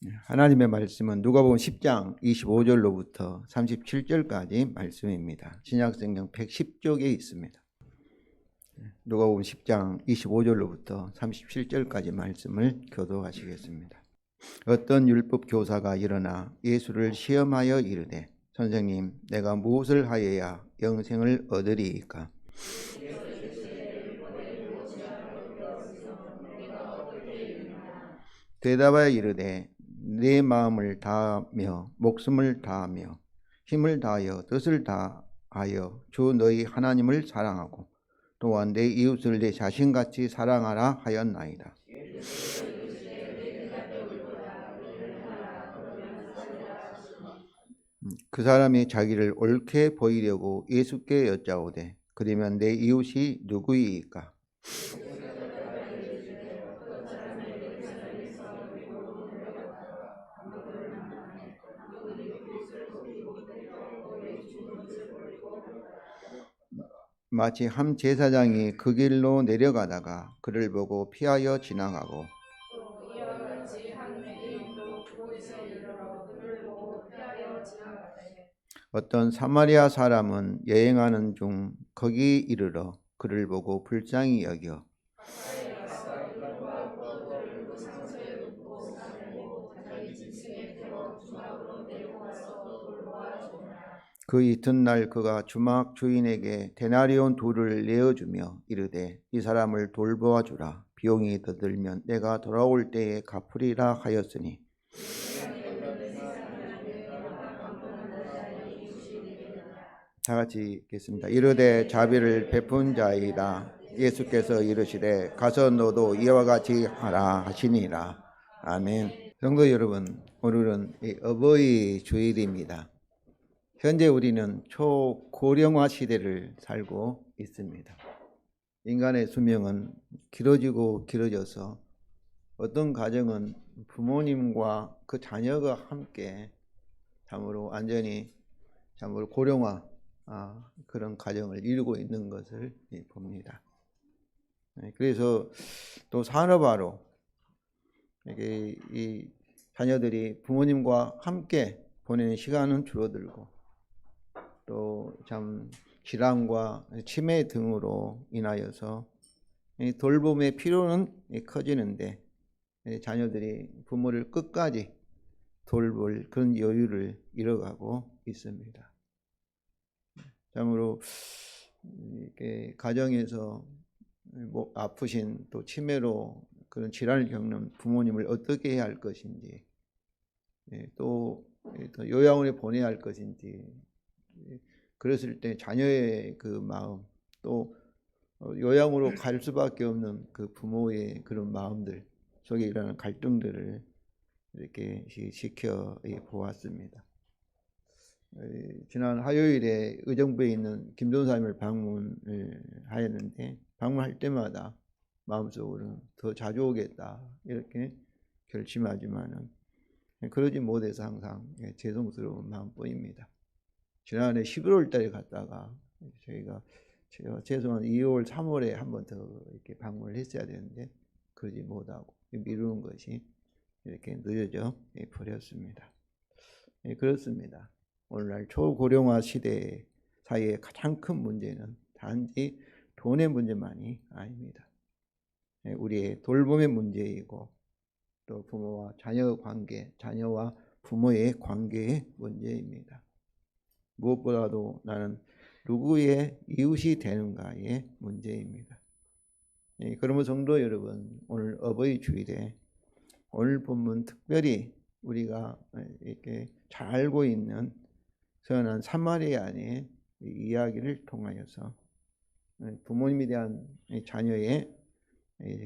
하나님의 말씀은 누가복음 10장 25절로부터 37절까지 말씀입니다. 신약성경 110쪽에 있습니다. 누가복음 10장 25절로부터 37절까지 말씀을 교도하시겠습니다. 어떤 율법 교사가 일어나 예수를 시험하여 이르되 선생님, 내가 무엇을 하여야 영생을 얻으리이까? 대답하여 이르되 내 마음을 다하며 목숨을 다하며 힘을 다하여 뜻을 다하여 주 너희 하나님을 사랑하고 또한 내 이웃을 내 자신같이 사랑하라 하였나이다. 그 사람이 자기를 옳게 보이려고 예수께 여짜오되 그러면 내 이웃이 누구이까? 마치 한 제사장이 그 길로 내려가다가 그를 보고 피하여 지나가고 어떤 사마리아 사람은 여행하는 중 거기 이르러 그를 보고 불쌍히 여겨 그 이튿날 그가 주막 주인에게 데나리온 둘을 내어주며 이르되 이 사람을 돌보아 주라. 비용이 더 들면 내가 돌아올 때에 갚으리라 하였으니 다 같이 읽겠습니다. 이르되 자비를 베푼 자이다. 예수께서 이르시되 가서 너도 이와 같이 하라 하시니라. 아멘. 성도 여러분, 오늘은 어버이 주일입니다. 현재 우리는 초고령화 시대를 살고 있습니다. 인간의 수명은 길어지고 길어져서 어떤 가정은 부모님과 그 자녀가 함께 참으로 고령화 그런 가정을 이루고 있는 것을 봅니다. 그래서 또 산업화로 이 자녀들이 부모님과 함께 보내는 시간은 줄어들고 또 참 질환과 치매 등으로 인하여서 돌봄의 필요는 커지는데 자녀들이 부모를 끝까지 돌볼 그런 여유를 잃어가고 있습니다. 참으로 이렇게 가정에서 아프신 또 치매로 그런 질환을 겪는 부모님을 어떻게 해야 할 것인지 또 요양원에 보내야 할 것인지 그랬을 때 자녀의 그 마음 또 요양으로 갈 수밖에 없는 그 부모의 그런 마음들 속에 일어나는 갈등들을 이렇게 지켜 보았습니다. 지난 화요일에 의정부에 있는 김전사님을 방문을 하였는데 방문할 때마다 마음속으로는 더 자주 오겠다 이렇게 결심하지만은 그러지 못해서 항상 죄송스러운 마음뿐입니다. 지난해 11월 달에 갔다가 저희가 최소한 2월, 3월에 한 번 더 이렇게 방문을 했어야 되는데 그러지 못하고 미루는 것이 이렇게 늦어져 버렸습니다. 그렇습니다. 오늘날 초고령화 시대 사이의 가장 큰 문제는 단지 돈의 문제만이 아닙니다. 우리의 돌봄의 문제이고 또 부모와 자녀 관계, 자녀와 부모의 관계의 문제입니다. 무엇보다도 나는 누구의 이웃이 되는가의 문제입니다. 그러면 성도 여러분, 오늘 어버이 주일에 오늘 본문 특별히 우리가 이렇게 잘 알고 있는 선한 사마리아인의 이야기를 통하여서 부모님에 대한 자녀의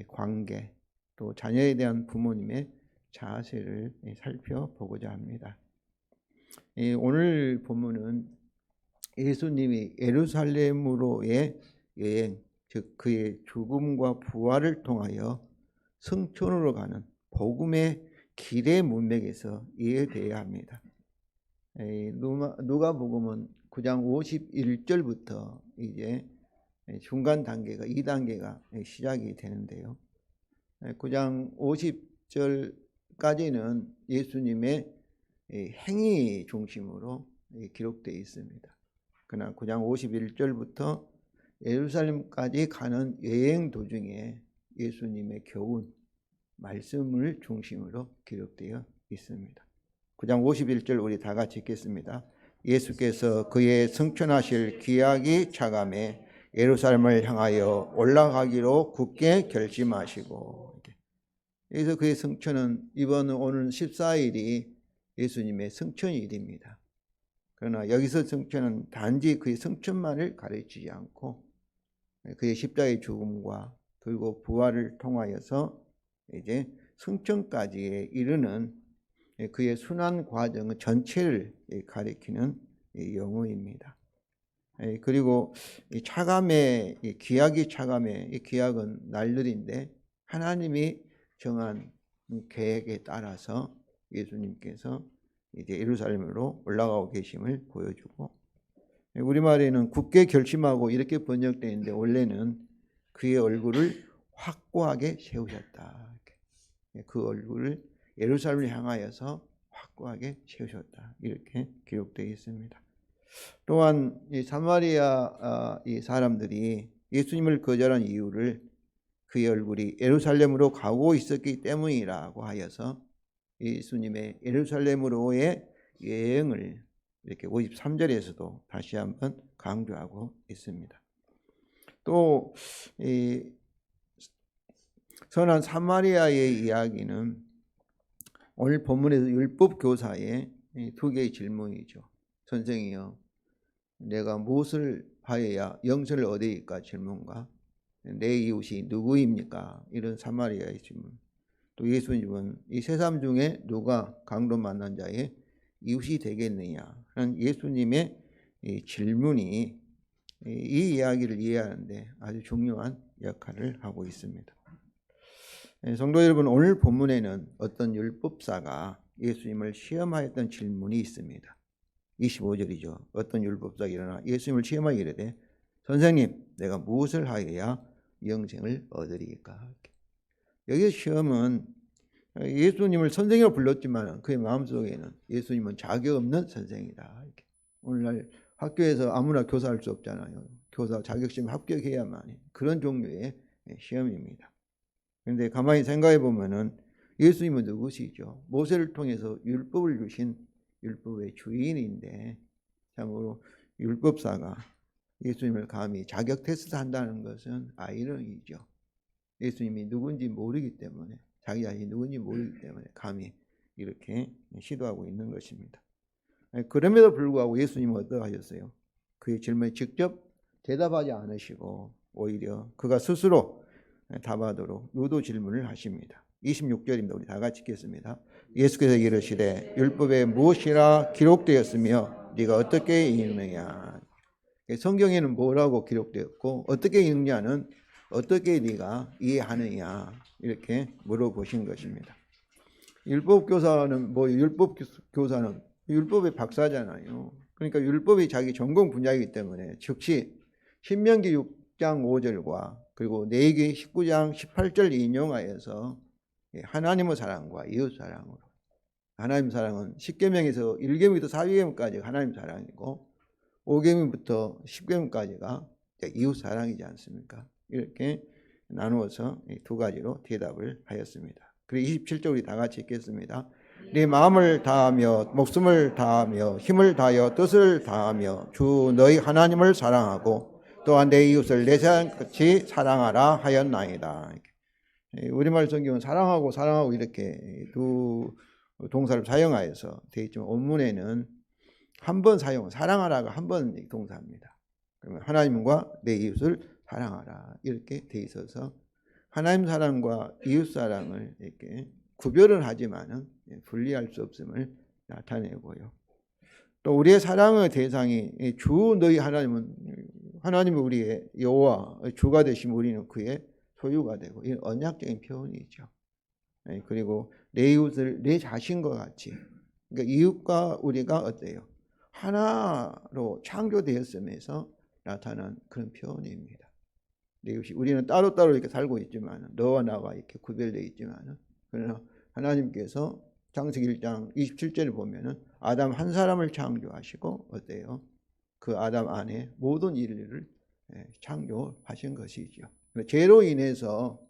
관계 또 자녀에 대한 부모님의 자세를 살펴보고자 합니다. 오늘 본문은 예수님이 예루살렘으로의 여행, 즉 그의 죽음과 부활을 통하여 성촌으로 가는 복음의 길의 문맥에서 이해되어야 합니다. 누가복음은 9장 51절부터 이제 중간 단계가 2단계가 시작이 되는데요. 9장 50절 10절까지는 예수님의 행위 중심으로 기록되어 있습니다. 그러나 9장 51절부터 예루살렘까지 가는 여행 도중에 예수님의 교훈, 말씀을 중심으로 기록되어 있습니다. 9장 51절 우리 다 같이 읽겠습니다. 예수께서 그의 승천하실 기약이 차감해 예루살렘을 향하여 올라가기로 굳게 결심하시고, 그래서 그의 승천은 오늘 14일이 예수님의 승천일입니다. 그러나 여기서 승천은 단지 그의 승천만을 가르치지 않고 그의 십자가의 죽음과 그리고 부활을 통하여서 이제 승천까지 이르는 그의 순환 과정 전체를 가리키는 용어입니다. 그리고 이 차감의 기약이 차감의 이 기약은 날들인데 하나님이 정한 계획에 따라서 예수님께서 이제 예루살렘으로 올라가고 계심을 보여주고, 우리말에는 굳게 결심하고 이렇게 번역되어 있는데 원래는 그의 얼굴을 확고하게 세우셨다. 그 얼굴을 예루살렘을 향하여서 확고하게 세우셨다. 이렇게 기록되어 있습니다. 또한 이 사마리아 이 사람들이 예수님을 거절한 이유를 그의 얼굴이 예루살렘으로 가고 있었기 때문이라고 하여서 예수님의 예루살렘으로의 여행을 이렇게 53절에서도 다시 한번 강조하고 있습니다. 또 이 선한 사마리아의 이야기는 오늘 본문에서 율법 교사의 두 개의 질문이죠. 선생이여, 내가 무엇을 하여야 영생을 얻으리까 질문과 내 이웃이 누구입니까? 이런 사마리아의 질문. 또 예수님은 이 세 사람 중에 누가 강도 만난 자의 이웃이 되겠느냐 하는 예수님의 이 질문이 이 이야기를 이해하는데 아주 중요한 역할을 하고 있습니다. 성도 여러분, 오늘 본문에는 어떤 율법사가 예수님을 시험하였던 질문이 있습니다. 25절이죠. 어떤 율법사가 일어나 예수님을 시험하여 이르되 선생님, 내가 무엇을 하여야 영생을 얻으리까? 여기 시험은 예수님을 선생이라고 불렀지만 그의 마음속에는 예수님은 자격 없는 선생이다. 오늘날 학교에서 아무나 교사할 수 없잖아요. 교사 자격시험 합격해야만 그런 종류의 시험입니다. 그런데 가만히 생각해 보면은 예수님은 누구시죠? 모세를 통해서 율법을 주신 율법의 주인인데 참으로 율법사가 예수님을 감히 자격 테스트 한다는 것은 아이러니죠. 예수님이 누군지 모르기 때문에, 자기 자신이 누군지 모르기 때문에 감히 이렇게 시도하고 있는 것입니다. 그럼에도 불구하고 예수님은 어떠하셨어요? 그의 질문에 직접 대답하지 않으시고 오히려 그가 스스로 답하도록 유도 질문을 하십니다. 26절입니다. 우리 다 같이 읽겠습니다. 예수께서 이르시되 율법에 무엇이라 기록되었으며 네가 어떻게 읽느냐. 성경에는 뭐라고 기록되었고 어떻게 읽느냐는 어떻게 네가 이해하느냐 이렇게 물어보신 것입니다. 율법교사는 율법교사는 율법의 박사잖아요. 그러니까 율법이 자기 전공 분야이기 때문에 즉시 신명기 6장 5절과 그리고 레위기 19장 18절 인용하여서 하나님의 사랑과 이웃 사랑으로, 하나님 사랑은 10계명에서 1계명부터 4계명까지 하나님 사랑이고 5계명부터 10계명까지가 이웃 사랑이지 않습니까? 이렇게 나누어서 두 가지로 대답을 하였습니다. 그리고 27절 우리 다 같이 읽겠습니다. 네 마음을 다하며 목숨을 다하며 힘을 다하여 뜻을 다하며 주 너희 하나님을 사랑하고 또한 내 이웃을 내 생각같이 사랑하라 하였나이다. 우리말 성경은 사랑하고 이렇게 두 동사를 사용하여서 되어 있지만 원문에는 한 번 사용, 사랑하라가 한 번 동사입니다. 그러면 하나님과 내 이웃을 사랑하라 이렇게 되어 있어서 하나님 사랑과 이웃 사랑을 이렇게 구별은 하지만은 분리할 수 없음을 나타내고요. 또 우리의 사랑의 대상이 주 너희 하나님은 우리의 여호와 주가 되시면 우리는 그의 소유가 되고 이런 언약적인 표현이죠. 그리고 내 이웃을 내 자신과 같이, 그러니까 이웃과 우리가 어때요? 하나로 창조되었음에서 나타난 그런 표현입니다. 내 이웃이 우리는 따로따로 이렇게 살고 있지만 너와 나와 이렇게 구별되어 있지만 그러나 하나님께서 창세기 1장 27절을 보면은 아담 한 사람을 창조하시고 어때요? 그 아담 안에 모든 인류를 창조하신 것이죠. 죄로 인해서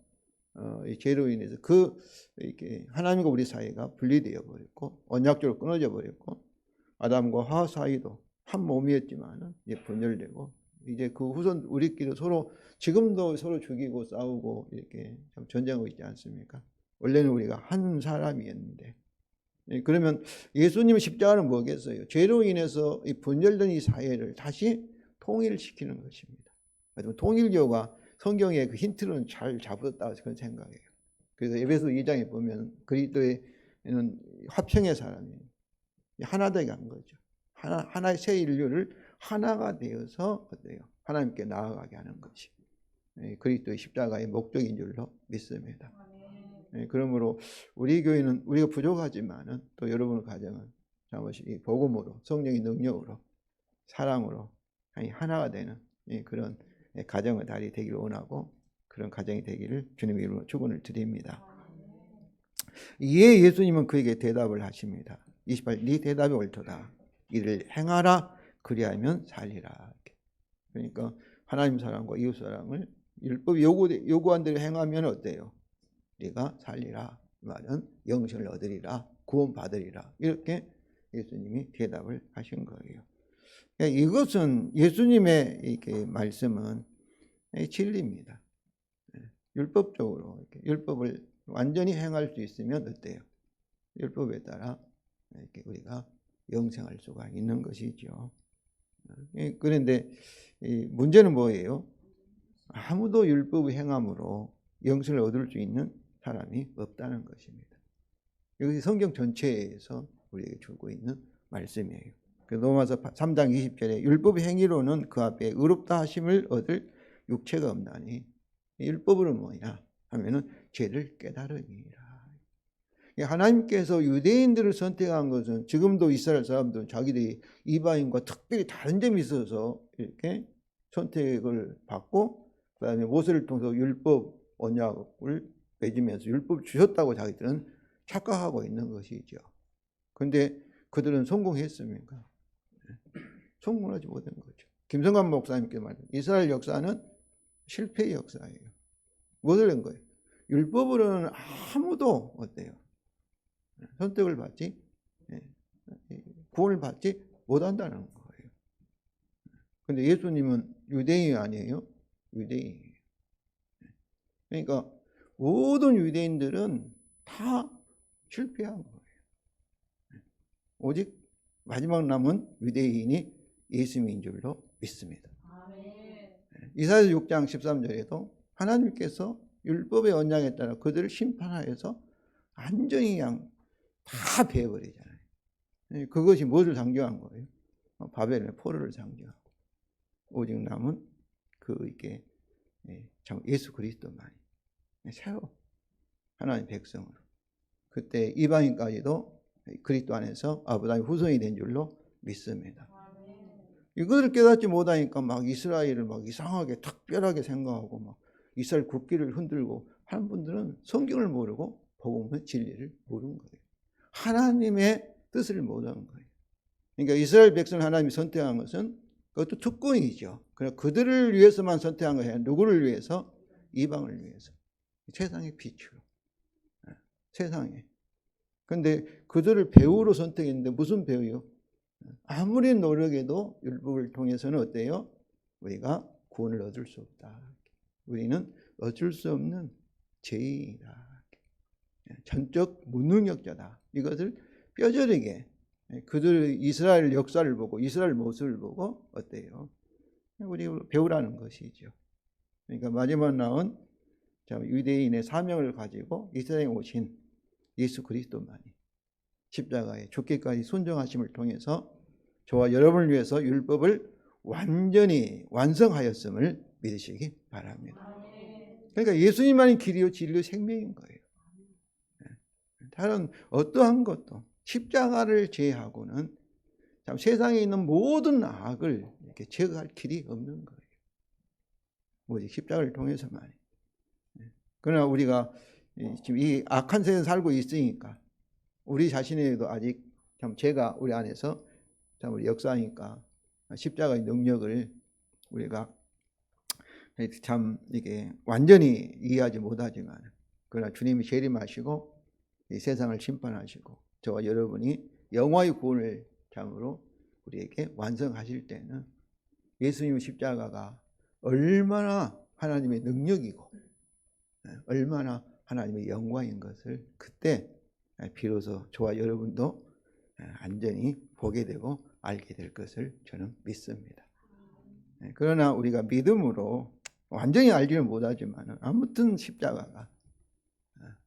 이렇게 하나님과 우리 사이가 분리되어 버렸고 언약적으로 끊어져 버렸고 아담과 하와 사이도 한 몸이었지만은 이제 분열되고 이제 그 후손 우리끼리 서로 지금도 서로 죽이고 싸우고 이렇게 참 전쟁하고 있지 않습니까? 원래는 우리가 한 사람이었는데 그러면 예수님의 십자가는 뭐겠어요? 죄로 인해서 이 분열된 이 사회를 다시 통일시키는 것입니다. 통일교가 성경의 그 힌트는 잘 잡았다고 그런 생각해요. 그래서 에베소 2장에 보면 그리스도에는 화평의 사람이 하나 되게 한 거죠. 하나의 새 인류를 하나가 되어서 어때요? 하나님께 나아가게 하는 것이 그리스도의 십자가의 목적인 줄로 믿습니다. 그러므로 우리 교회는 우리가 부족하지만은 또 여러분의 가정은 이 복음으로 성령의 능력으로 사랑으로 하나가 되는 그런 가정의 달이 되기를 원하고 그런 가정이 되기를 주님의 이름으로 축원을 드립니다. 이에 예수님은 그에게 대답을 하십니다. 28, 네 대답이 옳도다. 이를 행하라 그리하면 살리라. 그러니까 하나님 사랑과 이웃 사랑을 율법이 요구한 대로 행하면 어때요? 네가 살리라. 말은 영생을 얻으리라. 구원 받으리라. 이렇게 예수님이 대답을 하신 거예요. 그러니까 이것은 예수님의 이렇게 말씀은 진리입니다. 율법적으로 이렇게 율법을 완전히 행할 수 있으면 어때요? 율법에 따라 이렇게 우리가 영생할 수가 있는 것이죠. 그런데 문제는 뭐예요? 아무도 율법을 행함으로 영생을 얻을 수 있는 사람이 없다는 것입니다. 이것이 성경 전체에서 우리에게 주고 있는 말씀이에요. 로마서 3장 20절에 율법 행위로는 그 앞에 의롭다 하심을 얻을 육체가 없나니 율법으로는 뭐냐 하면은 죄를 깨달음이라. 하나님께서 유대인들을 선택한 것은 지금도 이스라엘 사람들은 자기들이 이방인과 특별히 다른 점이 있어서 이렇게 선택을 받고 그다음에 모세를 통해서 율법 언약을 맺으면서 율법을 주셨다고 자기들은 착각하고 있는 것이죠. 그런데 그들은 성공했습니까? 성공하지 못한 거죠. 김성관 목사님께 말해요. 이스라엘 역사는 실패의 역사예요. 무엇을 낸 거예요? 율법으로는 아무도 어때요? 선택을 받지 구원을 받지 못한다는 거예요. 그런데 예수님은 유대인이 아니에요. 유대인이에요. 그러니까 모든 유대인들은 다 실패한 거예요. 오직 마지막 남은 유대인이 예수님인 줄로 믿습니다. 이사야서 6장 13절에도 하나님께서 율법의 언약에 따라 그들을 심판하여서 완전히 그냥 다 베어버리잖아요. 그것이 무엇을 상징한 거예요? 바벨론의 포로를 상징하고 오직 남은 이게 참 예수 그리스도만이 새로 하나님 백성으로 그때 이방인까지도 그리스도 안에서 아브라함의 후손이 된 줄로 믿습니다. 이것을 깨닫지 못하니까 막 이스라엘을 막 이상하게 특별하게 생각하고 막 이스라엘 국기를 흔들고 하는 분들은 성경을 모르고 복음의 진리를 모르는 거예요. 하나님의 뜻을 모르는 거예요. 그러니까 이스라엘 백성을 하나님이 선택한 것은 그것도 특권이죠. 그러나 그들을 위해서만 선택한 것이 아니라 누구를 위해서? 이방을 위해서. 세상의 빛으로. 세상에. 그런데 그들을 배우로 선택했는데 무슨 배우요? 아무리 노력해도 율법을 통해서는 어때요? 우리가 구원을 얻을 수 없다. 우리는 어쩔 수 없는 죄인이다. 전적 무능력자다. 이것을 뼈저리게 그들 이스라엘 역사를 보고 이스라엘 모습을 보고 어때요? 우리 배우라는 것이죠. 그러니까 마지막 나온 유대인의 사명을 가지고 이스라엘에 오신 예수 그리스도만이 십자가에 죽기까지 순종하심을 통해서 저와 여러분을 위해서 율법을 완전히 완성하였음을 믿으시기 바랍니다. 그러니까 예수님만이 길이요 진리요 생명인 거예요. 다른 어떠한 것도 십자가를 제외하고는 참 세상에 있는 모든 악을 이렇게 제거할 길이 없는 거예요. 오직 십자가를 통해서만이. 그러나 우리가 지금 이 악한 세상에 살고 있으니까 우리 자신에도 아직 참 죄가 우리 안에서 참 우리 역사하니까 십자가의 능력을 우리가 참 이게 완전히 이해하지 못하지만, 그러나 주님이 재림하시고 이 세상을 심판하시고 저와 여러분이 영화의 구원을 참으로 우리에게 완성하실 때는 예수님 십자가가 얼마나 하나님의 능력이고 얼마나 하나님의 영광인 것을 그때 비로소 저와 여러분도 안전히 보게 되고 알게 될 것을 저는 믿습니다. 그러나 우리가 믿음으로 완전히 알지는 못하지만 아무튼 십자가가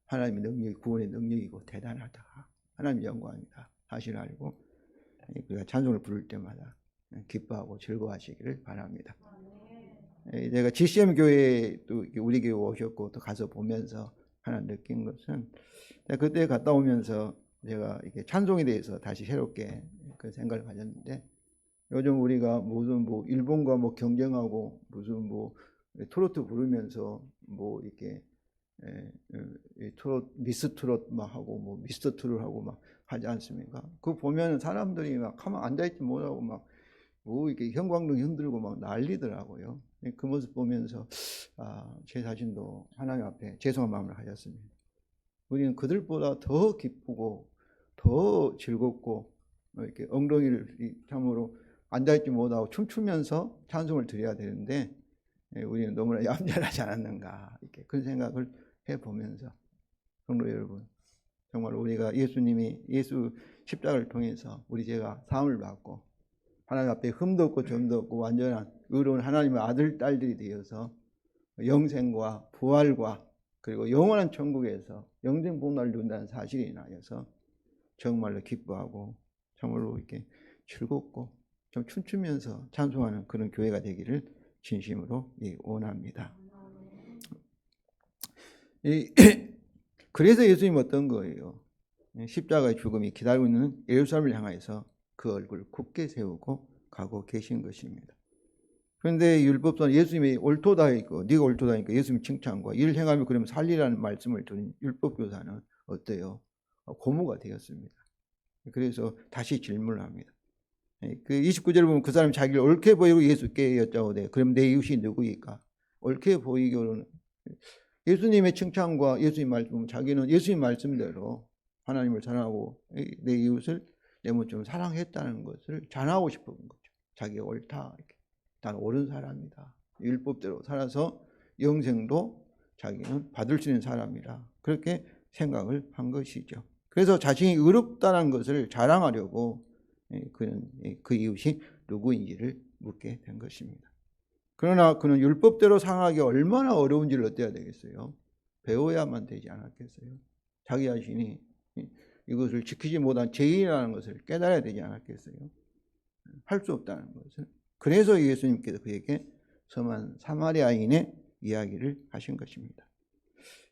하나님의 능력이 구원의 능력이고 대단하다, 하나님의 영광이다 사실을 알고 우리가 찬송을 부를 때마다 기뻐하고 즐거워하시기를 바랍니다. 제가 GCM 교회에 또 우리 교회 오셨고 또 가서 보면서 하나 느낀 것은, 그때 갔다 오면서 제가 이게 찬송에 대해서 다시 새롭게 그 생각을 가졌는데, 요즘 우리가 무슨 뭐 일본과 뭐 경쟁하고 무슨 뭐 트로트 부르면서 뭐 이렇게 트롯 미스 트롯 막 하고 뭐 미스터 트롯 하고 막 하지 않습니까? 그거 보면 사람들이 막 가만 앉아 있지 못하고 막 뭐 이렇게 형광등 흔들고 막 난리더라고요. 그 모습 보면서 제 자신도 하나님 앞에 죄송한 마음을 가졌습니다. 우리는 그들보다 더 기쁘고 더 즐겁고 이렇게 엉덩이를 참으로 앉아있지 못하고 춤추면서 찬송을 드려야 되는데 우리는 너무나 얌전하지 않았는가, 이렇게 그런 생각을 해보면서, 성도 여러분, 정말 우리가 예수님이 예수 십자가를 통해서 우리 죄가 사함을 받고 하나님 앞에 흠도 없고 점도 없고 완전한 의로운 하나님의 아들 딸들이 되어서 영생과 부활과 그리고 영원한 천국에서 영생 복락을 누린다는 사실이 인하여서 정말로 기뻐하고 정말로 이렇게 즐겁고 좀 춤추면서 찬송하는 그런 교회가 되기를 진심으로 원합니다. 그래서 예수님 어떤 거예요? 십자가의 죽음이 기다리고 있는 예루살렘을 향해서 그 얼굴을 굳게 세우고 가고 계신 것입니다. 그런데 율법사는 예수님이 옳도다니까, 네가 옳도다니까 예수님 칭찬과 이를 행하며 그러면 살리라는 말씀을 들은 율법교사는 어때요? 고무가 되었습니다. 그래서 다시 질문을 합니다. 그 29절을 보면 그 사람이 자기를 옳게 보이고 예수께 여짜오되 그럼 내 이웃이 누구일까? 옳게 보이기로는 예수님의 칭찬과 예수님 말씀, 자기는 예수님 말씀대로 하나님을 사랑하고 내 이웃을 내 모처럼 사랑했다는 것을 자랑하고 싶은 거죠. 자기가 옳다, 이렇게. 난 옳은 사람이다, 율법대로 살아서 영생도 자기는 받을 수 있는 사람이다, 그렇게 생각을 한 것이죠. 그래서 자신이 의롭다는 것을 자랑하려고 그는 그 이웃이 누구인지를 묻게 된 것입니다. 그러나 그는 율법대로 살아가기 얼마나 어려운지를 어때야 되겠어요? 배워야만 되지 않았겠어요? 자기 자신이 이것을 지키지 못한 죄인이라는 것을 깨달아야 되지 않았겠어요? 할 수 없다는 것을. 그래서 예수님께서 그에게 선한 사마리아인의 이야기를 하신 것입니다.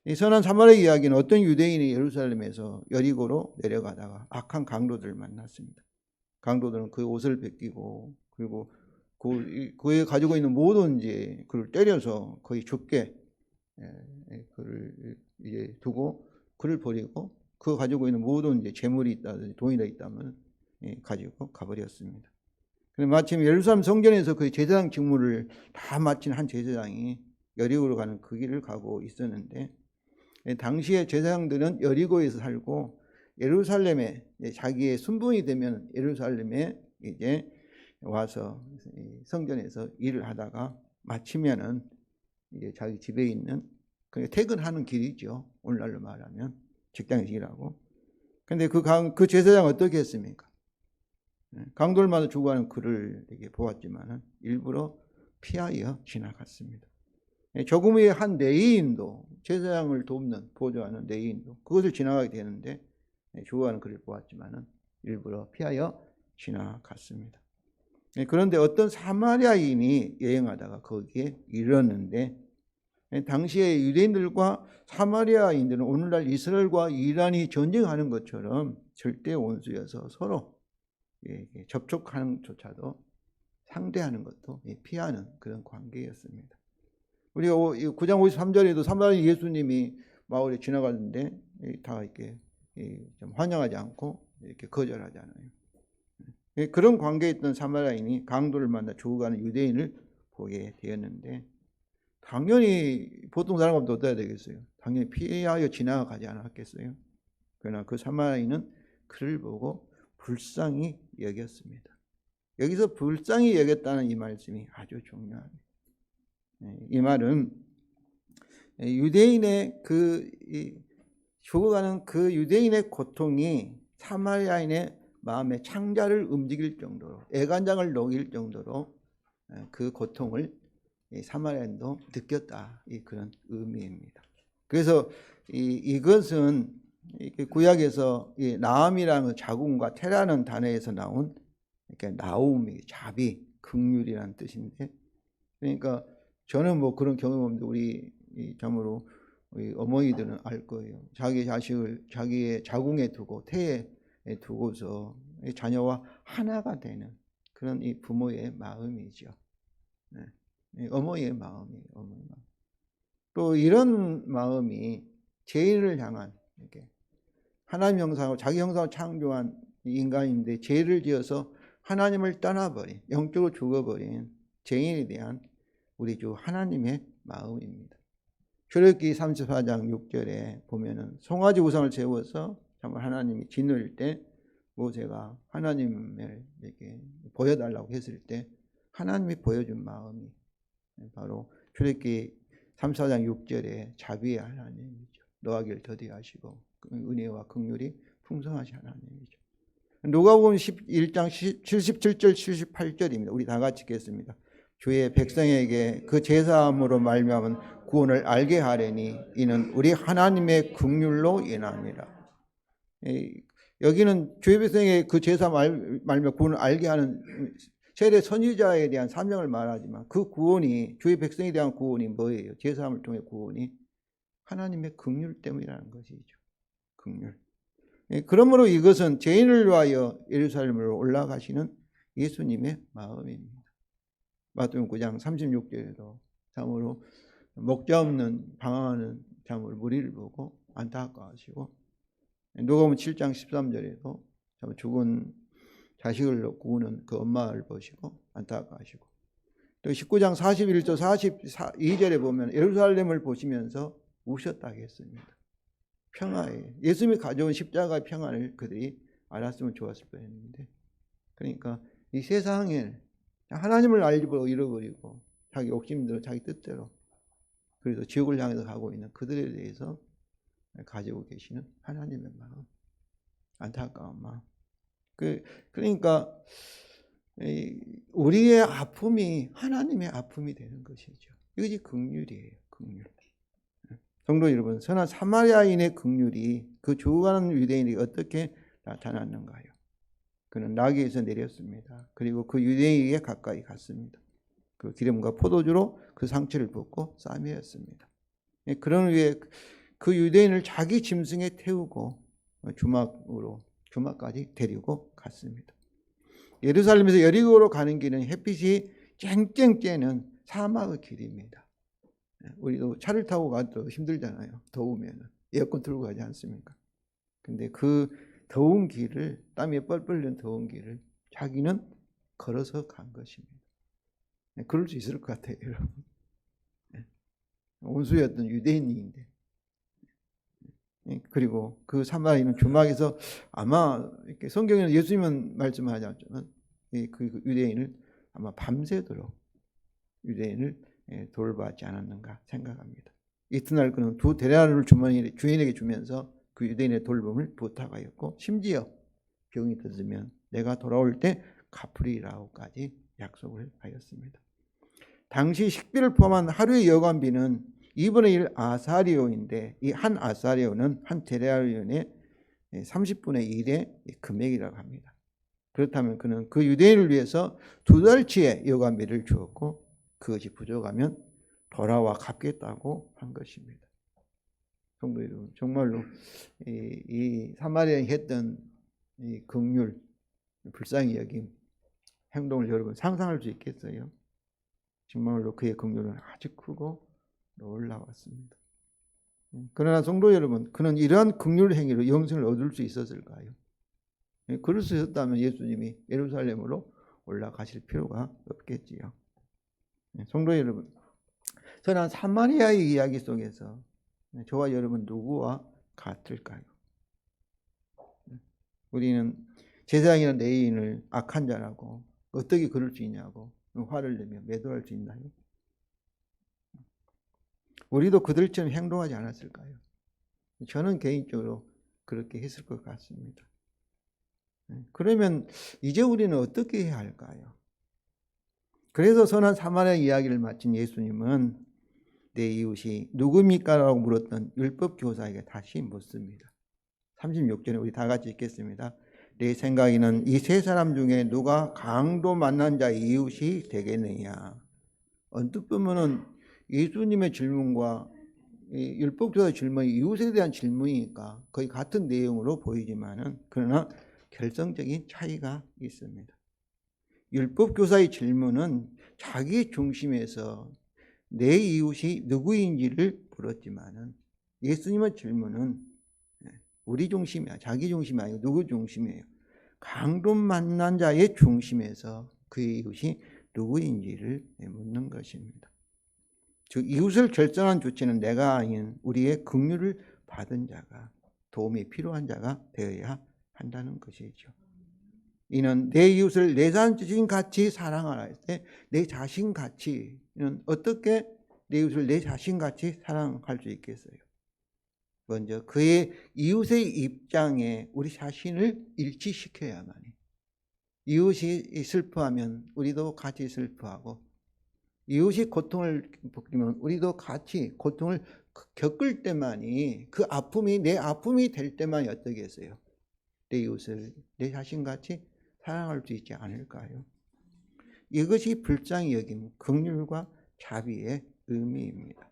이 선한 사마리아 이야기는 어떤 유대인이 예루살렘에서 여리고로 내려가다가 악한 강도들을 만났습니다. 강도들은 그의 옷을 벗기고 그리고 그에 가지고 있는 모든 이제 그를 때려서 거의 죽게 그를 이제 두고 그를 버리고 그 가지고 있는 모든 이제 재물이 있다든지 돈이 있다면 가지고 가버렸습니다. 그런데 마침 예루살렘 성전에서 그 제사장 직무를 다 마친 한 제사장이 여리고로 가는 그 길을 가고 있었는데, 당시에 제사장들은 여리고에서 살고 예루살렘에 자기의 순번이 되면 예루살렘에 이제 와서 성전에서 일을 하다가 마치면은 이제 자기 집에 있는 퇴근하는 길이죠. 오늘날로 말하면 직장에서 일하고. 근데 그 제사장 어떻게 했습니까? 강돌마다 죽어가는 그를 이렇게 보았지만은 일부러 피하여 지나갔습니다. 조금의 한 레위인도, 제사장을 돕는 보조하는 레위인도 그것을 지나가게 되는데 죽어가는 그를 보았지만은 일부러 피하여 지나갔습니다. 그런데 어떤 사마리아인이 여행하다가 거기에 이르렀는데, 당시에 유대인들과 사마리아인들은 오늘날 이스라엘과 이란이 전쟁하는 것처럼 절대 원수여서 서로 접촉하는 조차도 상대하는 것도 피하는 그런 관계였습니다. 우리가 9장 53절에도 사마리아 예수님이 마을에 지나가는데 다 이렇게 좀 환영하지 않고 이렇게 거절하잖아요. 그런 관계에 있던 사마리아인이 강도를 만나 죽어가는 유대인을 보게 되었는데 당연히 보통 사람은 어때야 되겠어요? 당연히 피하여 지나가지 않았겠어요? 그러나 그 사마리아인은 그를 보고 불쌍히 여겼습니다. 여기서 불쌍히 여겼다는 이 말씀이 아주 중요합니다. 이 말은 유대인의 죽어가는 그 유대인의 고통이 사마리아인의 마음의 창자를 움직일 정도로, 애간장을 녹일 정도로 그 고통을 사마리아인도 느꼈다, 그런 의미입니다. 그래서 이것은 구약에서 나음이라는 자궁과 테라는 단어에서 나온 나움이 자비, 긍휼이라는 뜻인데, 그러니까 저는 뭐 그런 경험 없는데 우리 참으로 우리 어머니들은 알 거예요. 자기 자식을 자기의 자궁에 두고 태에 두고서 자녀와 하나가 되는 그런 이 부모의 마음이죠. 네. 어머니의 마음이에요. 어머니 마음. 또 이런 마음이 죄인을 향한, 이렇게 하나님 형상으로 자기 형상으로 창조한 인간인데 죄를 지어서 하나님을 떠나버린, 영적으로 죽어버린 죄인에 대한 우리 주 하나님의 마음입니다. 출애굽기 34장 6절에 보면은 송아지 우상을 세워서 정말 하나님이 진노일 때 모세가 하나님을 이렇게 보여달라고 했을 때 하나님이 보여준 마음이 바로 출애굽기 34장 6절에 자비의 하나님이죠. 노하기를 더디하시고 은혜와 긍휼이 풍성하신 하나님이죠. 누가복음 11장 77절 78절입니다. 우리 다 같이 읽겠습니다. 주의 백성에게 그 제사함으로 말미암은 구원을 알게 하려니 이는 우리 하나님의 긍휼로 인함이라. 여기는 주의 백성에게 그 제사 말미암아 구원을 알게 하는 세례 선지자에 대한 사명을 말하지만 그 구원이, 주의 백성에 대한 구원이 뭐예요? 제사함을 통해 구원이 하나님의 긍휼 때문이라는 것이죠. 긍휼. 그러므로 이것은 죄인을 위하여 예루살렘으로 올라가시는 예수님의 마음입니다. 마태복음 9장 36절에도 참으로 목자 없는 방황하는 참으로 무리를 보고 안타까워하시고, 누가복음 7장 13절에도 죽은 자식을 놓고 우는 그 엄마를 보시고 안타까워하시고, 또 19장 41절 42절에 보면 예루살렘을 보시면서 우셨다 했습니다. 평화에 예수님이 가져온 십자가의 평안을 그들이 알았으면 좋았을 뻔했는데, 그러니까 이 세상에 하나님을 알고 잃어버리고 자기 욕심대로 자기 뜻대로 그래서 지옥을 향해서 가고 있는 그들에 대해서 가지고 계시는 하나님의 마음, 안타까운 마음. 그러니까 우리의 아픔이 하나님의 아픔이 되는 것이죠. 이것이 긍휼이에요. 긍휼. 성도 여러분, 선한 사마리아인의 긍휼이 그 죽어가는 유대인에게 어떻게 나타났는가요? 그는 나귀에서 내렸습니다. 그리고 그 유대인에게 가까이 갔습니다. 그 기름과 포도주로 그 상처를 붓고 싸매었습니다. 그런 후에 그 유대인을 자기 짐승에 태우고 주막까지 데리고 갔습니다. 예루살렘에서 여리고로 가는 길은 햇빛이 쨍쨍 쬐는 사막의 길입니다. 우리도 차를 타고 가도 힘들잖아요. 더우면 에어컨 틀고 가지 않습니까? 근데 그 더운 길을, 땀이 뻘뻘 흘리는 더운 길을 자기는 걸어서 간 것입니다. 그럴 수 있을 것 같아요, 여러분. 원수였던 유대인인데. 그리고 그 사마리아인은 주막에서 아마 이렇게 성경에는 예수님은 말씀하지 않지만 그 유대인을 아마 밤새도록 유대인을 돌봐지 않았는가 생각합니다. 이튿날 그는 2데나리온을 주인에게 주면서 그 유대인의 돌봄을 부탁하였고, 심지어 병이 들으면 내가 돌아올 때 갚으리라고까지 약속을 하였습니다. 당시 식비를 포함한 하루의 여관비는 2분의 1 아사리온인데, 이 한 아사리온은 한 데나리온의 30분의 1의 금액이라고 합니다. 그렇다면 그는 그 유대인을 위해서 2달치의 여관비를 주었고, 그것이 부족하면 돌아와 갚겠다고 한 것입니다. 성도 여러분, 정말로 이 사마리아인이 했던 이 긍휼, 불쌍히 여김 행동을 여러분 상상할 수 있겠어요? 정말로 그의 긍휼은 아주 크고 놀라웠습니다. 그러나 성도 여러분, 그는 이러한 긍휼 행위로 영생을 얻을 수 있었을까요? 그럴 수 있었다면 예수님이 예루살렘으로 올라가실 필요가 없겠지요. 성도 여러분, 선한 사마리아의 이야기 속에서 저와 여러분 누구와 같을까요? 우리는 제사장이나 레위인을 악한 자라고 어떻게 그럴 수 있냐고 화를 내며 매도할 수 있나요? 우리도 그들처럼 행동하지 않았을까요? 저는 개인적으로 그렇게 했을 것 같습니다. 그러면 이제 우리는 어떻게 해야 할까요? 그래서 선한 사마리아 이야기를 마친 예수님은 내 이웃이 누굽니까? 라고 물었던 율법 교사에게 다시 묻습니다. 36절에 우리 다 같이 읽겠습니다. 내 생각에는 이 세 사람 중에 누가 강도 만난 자의 이웃이 되겠느냐. 언뜻 보면은 예수님의 질문과 율법 교사의 질문이 이웃에 대한 질문이니까 거의 같은 내용으로 보이지만은 그러나 결정적인 차이가 있습니다. 율법 교사의 질문은 자기 중심에서 내 이웃이 누구인지를 물었지만은 예수님의 질문은 우리 중심이야. 자기 중심이 아니고 누구 중심이에요. 강도 만난 자의 중심에서 그의 이웃이 누구인지를 묻는 것입니다. 즉 이웃을 결정한 주체는 내가 아닌 우리의 긍휼을 받은 자가, 도움이 필요한 자가 되어야 한다는 것이죠. 이는 내 이웃을 내 자신같이 사랑하라 할 때 내 자신같이는 어떻게 내 이웃을 내 자신같이 사랑할 수 있겠어요? 먼저 그의 이웃의 입장에 우리 자신을 일치시켜야만이. 이웃이 슬퍼하면 우리도 같이 슬퍼하고, 이웃이 고통을 겪으면 우리도 같이 고통을 겪을 때만이, 그 아픔이 내 아픔이 될 때만이 어떻겠어요? 내 이웃을 내 자신같이 사랑할 수 있지 않을까요? 이것이 불쌍히 여김, 긍휼과 자비의 의미입니다.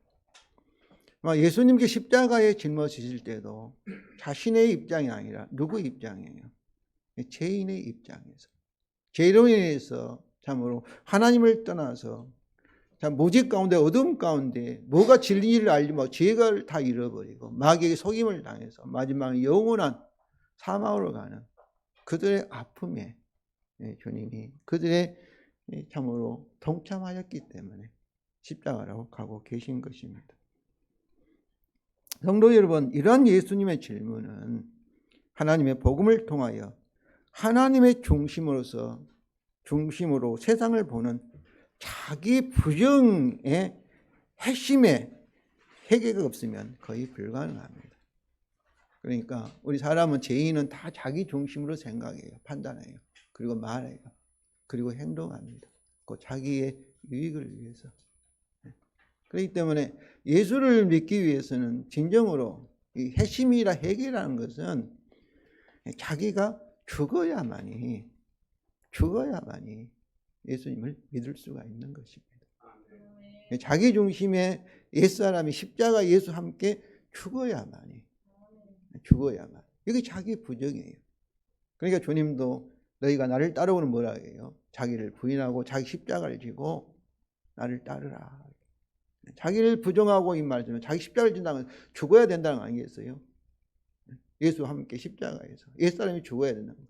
예수님께 십자가에 짊어지실 때도 자신의 입장이 아니라 누구 입장이에요? 죄인의 입장에서, 죄로 인해서 참으로 하나님을 떠나서 참 모직 가운데 어둠 가운데 뭐가 진리를 알지 못하고 죄가 다 잃어버리고 마귀에게 속임을 당해서 마지막에 영원한 사망으로 가는 그들의 아픔에 주님이 그들의 참으로 동참하였기 때문에 십자가라고 가고 계신 것입니다. 성도 여러분, 이러한 예수님의 질문은 하나님의 복음을 통하여 하나님의 중심으로 세상을 보는 자기 부정의 핵심에 해결이 없으면 거의 불가능합니다. 그러니까 우리 사람은, 죄인은 다 자기 중심으로 생각해요. 판단해요. 그리고 말해요. 그리고 행동합니다. 그 자기의 유익을 위해서. 그렇기 때문에 예수를 믿기 위해서는 진정으로 이 핵심이라 해결하는 것은 자기가 죽어야만이 예수님을 믿을 수가 있는 것입니다. 자기 중심의 옛사람이 십자가 예수 함께 죽어야만. 이게 자기 부정이에요. 그러니까 주님도 너희가 나를 따르고는 뭐라 해요? 자기를 부인하고 자기 십자가를 지고 나를 따르라. 자기를 부정하고 이 말씀은 자기 십자가를 진다면 죽어야 된다는 거 아니겠어요? 예수와 함께 십자가에서 옛사람이 죽어야 된다는 거.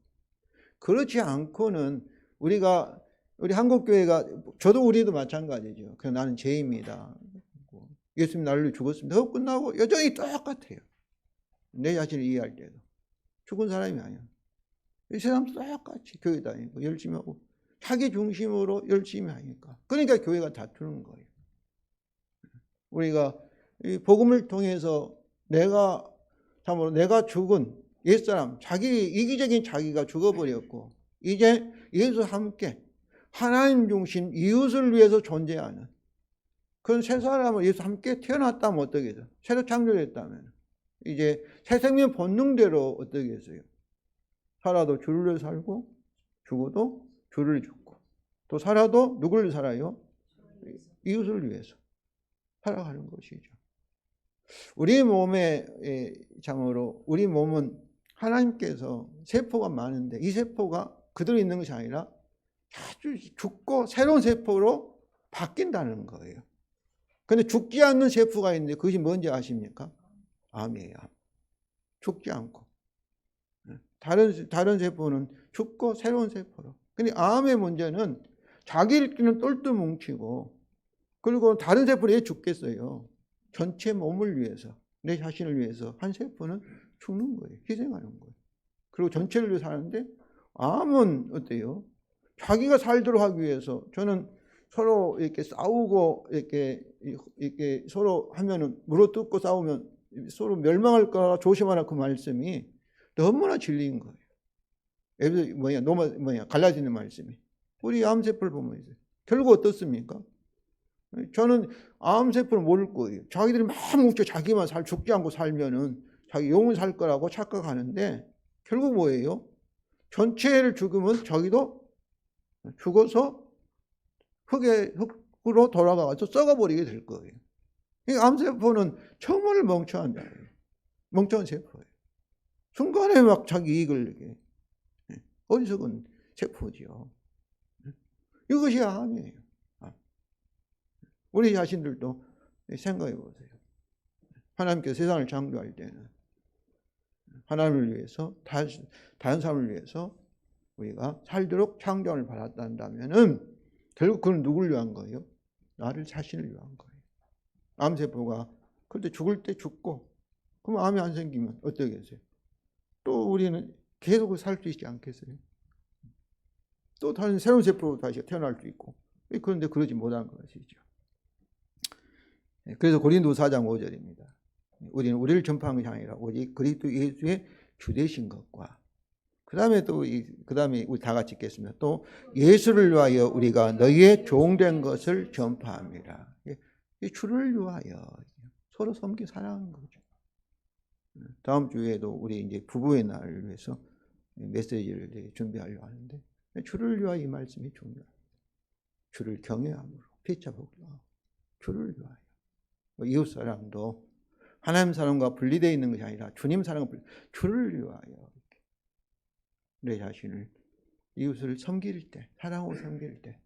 그렇지 않고는 우리 한국교회가, 저도 우리도 마찬가지죠. 그냥 나는 죄입니다. 예수님 나를 위해 죽었습니다. 하고 끝나고 여전히 똑같아요. 내 자신을 이해할 때도. 죽은 사람이 아니야. 이 사람도 똑같이 교회 다니고 열심히 하고 자기 중심으로 열심히 하니까. 그러니까 교회가 다투는 거예요. 우리가 이 복음을 통해서 내가 죽은 옛사람, 자기 이기적인 자기가 죽어버렸고 이제 예수와 함께 하나님 중심 이웃을 위해서 존재하는 그런 새 사람을 예수 함께 태어났다면 어떻게 돼요? 새로 창조됐다면 이제 새 생명 본능대로 어떻게 했어요? 살아도 주를 살고 죽어도 주를 죽고 또 살아도 누구를 살아요? 이웃을 위해서 살아가는 것이죠. 우리 몸에 참으로 우리 몸은 하나님께서 세포가 많은데 이 세포가 그대로 있는 것이 아니라 아주 죽고 새로운 세포로 바뀐다는 거예요. 그런데 죽지 않는 세포가 있는데 그것이 뭔지 아십니까? 암이에요. 암. 죽지 않고. 다른 세포는 죽고 새로운 세포로. 근데 암의 문제는 자기들끼리는 똘똘 뭉치고, 그리고 다른 세포는 왜 죽겠어요? 전체 몸을 위해서, 내 자신을 위해서 한 세포는 죽는 거예요. 희생하는 거예요. 그리고 전체를 위해서 사는데, 암은 어때요? 자기가 살도록 하기 위해서. 저는 서로 이렇게 싸우고 이렇게 서로 하면은 물어뜯고 싸우면 서로 멸망할 거라 조심하라, 그 말씀이 너무나 진리인 거예요. 갈라지는 말씀이. 우리 암세포를 보면 이제 결국 어떻습니까? 저는 암세포를 모를 거예요. 자기들이 막 뭉쳐 자기만 죽지 않고 살면은 자기 영원 살 거라고 착각하는데, 결국 뭐예요? 전체를 죽으면 자기도 죽어서 흙으로 돌아가서 썩어버리게 될 거예요. 이 암세포는 정말 멍청한 세포예요. 순간에 막 자기 이익을 내게. 어리석은 세포지요. 이것이 암이에요. 우리 자신들도 생각해 보세요. 하나님께서 세상을 창조할 때는 하나님을 위해서, 다른 사람을 위해서 우리가 살도록 창조를 받았다면은 결국 그건 누구를 위한 거예요? 나를 자신을 위한 거예요. 암세포가 그때 죽을 때 죽고, 그럼 암이 안 생기면 어떻겠어요? 또 우리는 계속 살 수 있지 않겠어요? 또 다른 새로운 세포로 다시 태어날 수 있고. 그런데 그러지 못한 것이죠. 그래서 고린도 4장 5절입니다. 우리는 우리를 전파하는 것이 아니라 오직 그리스도 예수의 주되신 것과, 그 다음에 우리 다 같이 읽겠습니다. 또 예수를 위하여 우리가 너희의 종된 것을 전파합니다. 주를 위하여 서로 섬기 사랑하는 거죠. 다음 주에도 우리 이제 부부의 날을 위해서 메시지를 준비하려고 하는데, 주를 위하여 이 말씀이 중요해요. 주를 경외함으로 피차 복종하고 주를 위하여. 이웃 사랑도 하나님 사랑과 분리되어 있는 것이 아니라 주님 사랑과 주를 위하여 내 자신을, 이웃을 섬길 때, 사랑하고 섬길 때,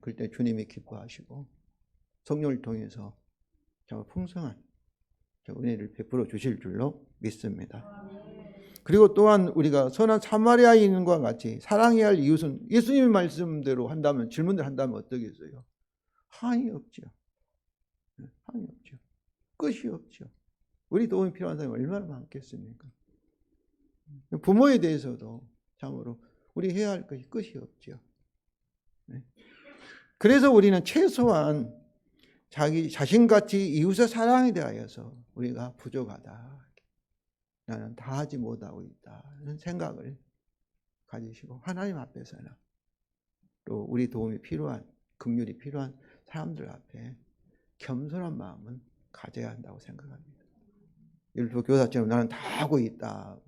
그때 주님이 기뻐하시고 성령을 통해서 정말 풍성한 은혜를 베풀어 주실 줄로 믿습니다. 그리고 또한 우리가 선한 사마리아인과 같이 사랑해야 할 이웃은 예수님의 말씀대로 한다면, 질문을 한다면 어떻겠어요? 한이 없죠. 한이 없죠. 끝이 없죠. 우리 도움이 필요한 사람이 얼마나 많겠습니까? 부모에 대해서도 참으로 우리 해야 할 것이 끝이 없죠. 그래서 우리는 최소한 자신같이 이웃의 사랑에 대하여서 우리가 부족하다, 나는 다 하지 못하고 있다, 이런 생각을 가지시고 하나님 앞에서나 또 우리 도움이 필요한, 긍휼이 필요한 사람들 앞에 겸손한 마음은 가져야 한다고 생각합니다. 율법 교사처럼 나는 다 하고 있다,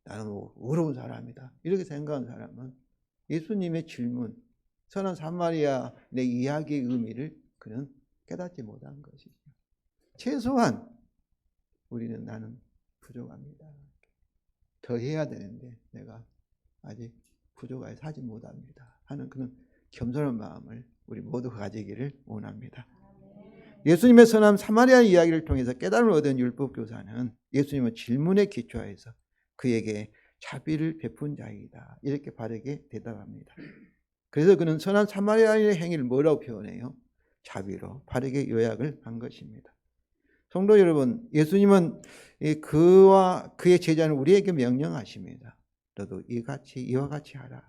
나는 어려운 사람이다, 이렇게 생각하는 사람은 예수님의 질문, 선한 사마리아 내 이야기의 의미를 그는 깨닫지 못한 것이죠. 최소한 우리는 나는 부족합니다, 더 해야 되는데 내가 아직 부족하여 사지 못합니다 하는 그런 겸손한 마음을 우리 모두 가지기를 원합니다. 예수님의 선한 사마리아 이야기를 통해서 깨달음을 얻은 율법교사는 예수님의 질문에 기초해서 그에게 자비를 베푼 자이다, 이렇게 바르게 대답합니다. 그래서 그는 선한 사마리아인의 행위를 뭐라고 표현해요? 자비로 바르게 요약을 한 것입니다. 성도 여러분, 예수님은 그와 그의 제자는 우리에게 명령하십니다. 너도 이와 같이 하라.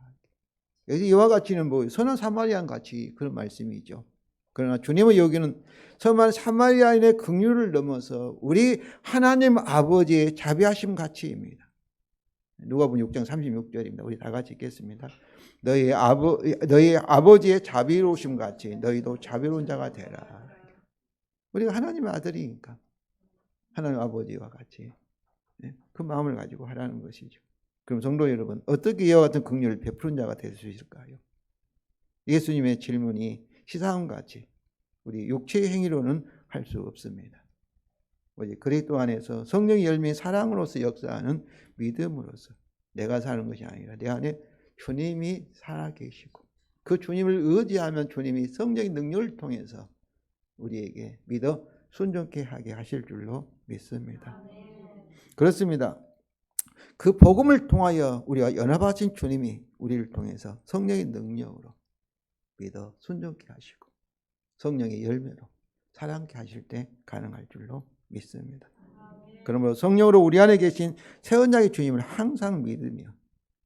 여기 이와 같이는 뭐 선한 사마리아인 같이 그런 말씀이죠. 그러나 주님은 여기는 선한 사마리아인의 긍휼을 넘어서 우리 하나님 아버지의 자비하심 가치입니다. 누가복음 6장 36절입니다. 우리 다 같이 읽겠습니다. 너희 아버지의 자비로우심 같이 너희도 자비로운 자가 되라. 우리가 하나님의 아들이니까 하나님 아버지와 같이 그 마음을 가지고 하라는 것이죠. 그럼 성도 여러분, 어떻게 이와 같은 긍휼을 베푸는 자가 될 수 있을까요? 예수님의 질문이 시사함같이 우리 육체의 행위로는 할 수 없습니다. 오직 그리스도 안에서 성령의 열매인 사랑으로서 역사하는 믿음으로서 내가 사는 것이 아니라 내 안에 주님이 살아계시고 그 주님을 의지하면 주님이 성령의 능력을 통해서 우리에게 믿어 순종케 하게 하실 줄로 믿습니다. 그렇습니다. 그 복음을 통하여 우리가 연합하신 주님이 우리를 통해서 성령의 능력으로 믿어 순종케 하시고 성령의 열매로 사랑케 하실 때 가능할 줄로 믿습니다. 그러므로 성령으로 우리 안에 계신 새 언약의 주님을 항상 믿으며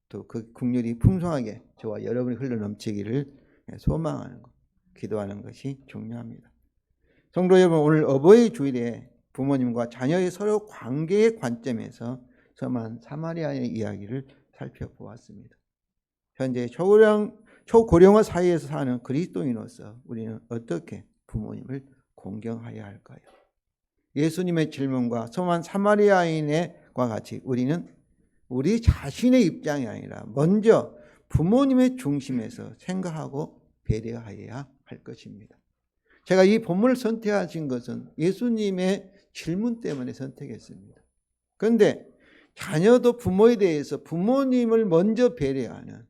또 그 긍휼이 풍성하게 저와 여러분이 흘러넘치기를 소망하는 것, 기도하는 것이 중요합니다. 성도 여러분, 오늘 어버이 주일에 부모님과 자녀의 서로 관계의 관점에서 섬한 사마리아의 이야기를 살펴보았습니다. 현재 초고령화 사회에서 사는 그리스도인으로서 우리는 어떻게 부모님을 공경해야 할까요? 예수님의 질문과 섬한 사마리아인과 같이 우리는 우리 자신의 입장이 아니라 먼저 부모님의 중심에서 생각하고 배려하여야 할 것입니다. 제가 이 본문을 선택하신 것은 예수님의 질문 때문에 선택했습니다. 그런데 자녀도 부모에 대해서 부모님을 먼저 배려하는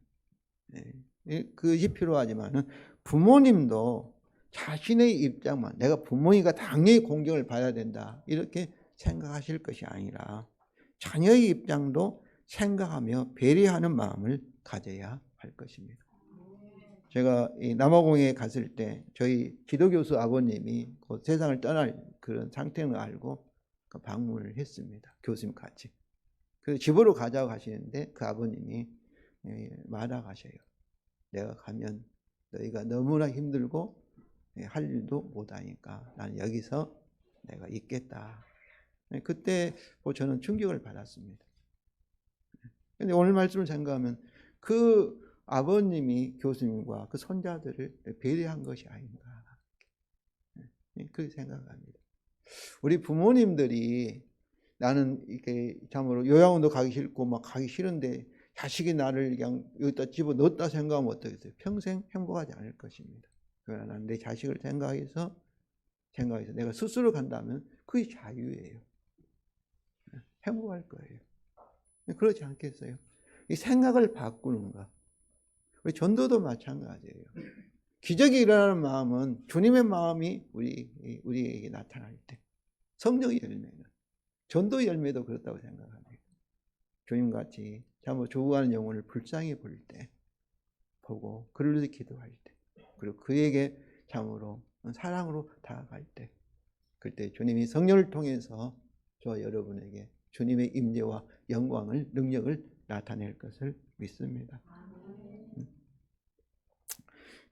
그것이 필요하지만 부모님도 자신의 입장만 내가 부모니까 당연히 공경을 받아야 된다 이렇게 생각하실 것이 아니라 자녀의 입장도 생각하며 배려하는 마음을 가져야 할 것입니다. 제가 이 남아공에 갔을 때 저희 기도교수 아버님이 곧 세상을 떠날 그런 상태를 알고 방문을 했습니다. 교수님 같이. 그래서 집으로 가자고 하시는데 그 아버님이 말아가셔요. 내가 가면 너희가 너무나 힘들고 할 일도 못하니까 나는 여기서 내가 있겠다. 그때 저는 충격을 받았습니다. 그런데 오늘 말씀을 생각하면 그 아버님이 교수님과 그 손자들을 배려한 것이 아닌가 그렇게 생각합니다. 우리 부모님들이 나는 이렇게 참으로 요양원도 가기 싫고 막 가기 싫은데 자식이 나를 그냥 여기다 집어넣었다 생각하면 어떻겠어요? 평생 행복하지 않을 것입니다. 그러나 나는 내 자식을 생각해서 내가 스스로 간다면 그게 자유예요. 행복할 거예요. 그렇지 않겠어요? 이 생각을 바꾸는 것. 우리 전도도 마찬가지예요. 기적이 일어나는 마음은 주님의 마음이 우리에게 나타날 때, 성령의 열매는 전도 열매도 그렇다고 생각합니다. 주님같이 참으로 죽어가는 영혼을 불쌍히 볼 때, 보고 그를 위해 기도할 때, 그리고 그에게 참으로 사랑으로 다가갈 때, 그때 주님이 성령을 통해서 저와 여러분에게 주님의 임재와 영광을, 능력을 나타낼 것을 믿습니다.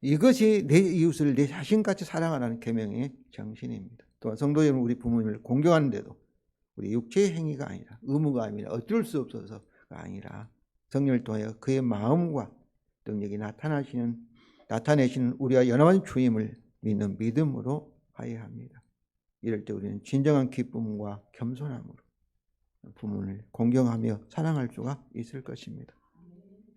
이것이 내 이웃을 내 자신같이 사랑하라는 계명의 정신입니다. 또한 성도 여러분, 우리 부모님을 공경하는데도 우리 육체의 행위가 아니라 의무가 아니라 어쩔 수 없어서가 아니라 성령을 통하여 그의 마음과 능력이 나타내시는 우리와 연합한 주임을 믿는 믿음으로 하여야 합니다. 이럴 때 우리는 진정한 기쁨과 겸손함으로 부모를 공경하며 사랑할 수가 있을 것입니다.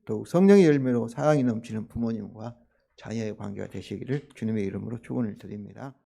더욱 성령의 열매로 사랑이 넘치는 부모님과 자녀의 관계가 되시기를 주님의 이름으로 축원을 드립니다.